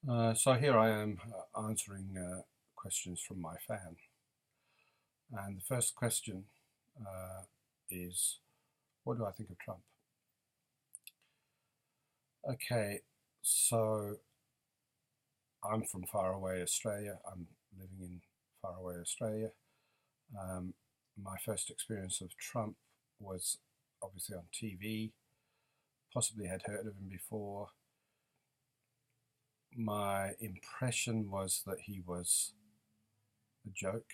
So here I am answering questions from my fan. And the first question is, what do I think of Trump? Okay, so I'm from faraway Australia. I'm living in faraway Australia. My first experience of Trump was obviously on TV. Possibly had heard of him before. My impression was that he was a joke.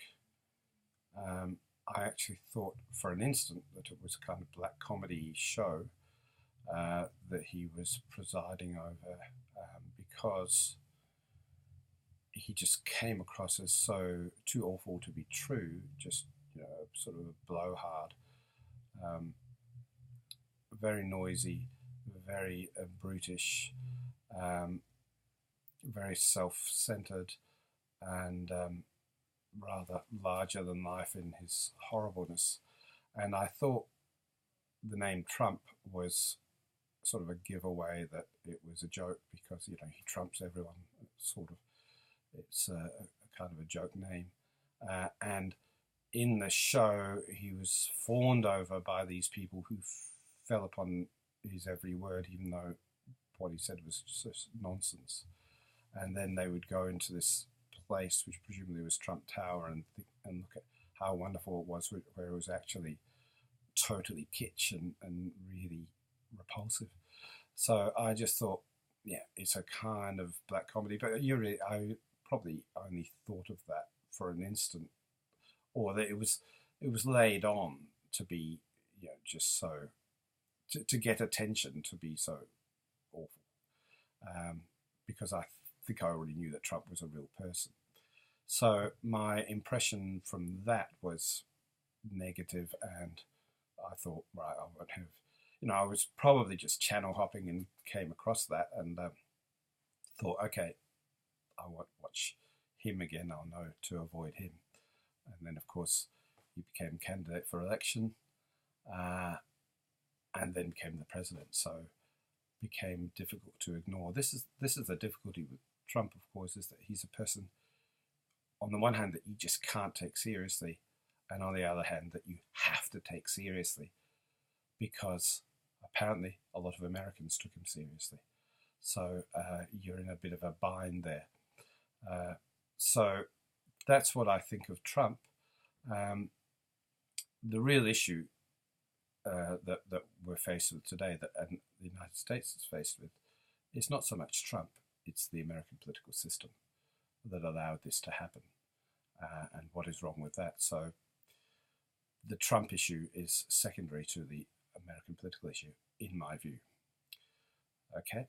I actually thought for an instant that it was a kind of black comedy show that he was presiding over because he just came across as so too awful to be true, just sort of a blowhard, very noisy, very brutish, very self-centered, and rather larger than life in his horribleness. And I thought the name Trump was sort of a giveaway that it was a joke because he trumps everyone. It's a kind of a joke name, and in the show he was fawned over by these people who fell upon his every word, even though what he said was just nonsense. And then they would go into this place, which presumably was Trump Tower, and look at how wonderful it was, where it was actually totally kitsch and really repulsive. So I just thought, yeah, it's a kind of black comedy. But I probably only thought of that for an instant, or that it was laid on to be, just so to get attention, to be so awful, because I think I already knew that Trump was a real person. So my impression from that was negative, and I thought, right, I won't have, I was probably just channel hopping and came across that and thought, okay, I won't watch him again. I'll know to avoid him. And then, of course, he became candidate for election, and then became the president. So became difficult to ignore. This is the difficulty with Trump, of course, is that he's a person, on the one hand, that you just can't take seriously, and on the other hand, that you have to take seriously, because apparently a lot of Americans took him seriously. So you're in a bit of a bind there. So that's what I think of Trump. The real issue that we're faced with today, and the United States is faced with, is not so much Trump, it's the American political system that allowed this to happen, and what is wrong with that. So the Trump issue is secondary to the American political issue, in my view. Okay.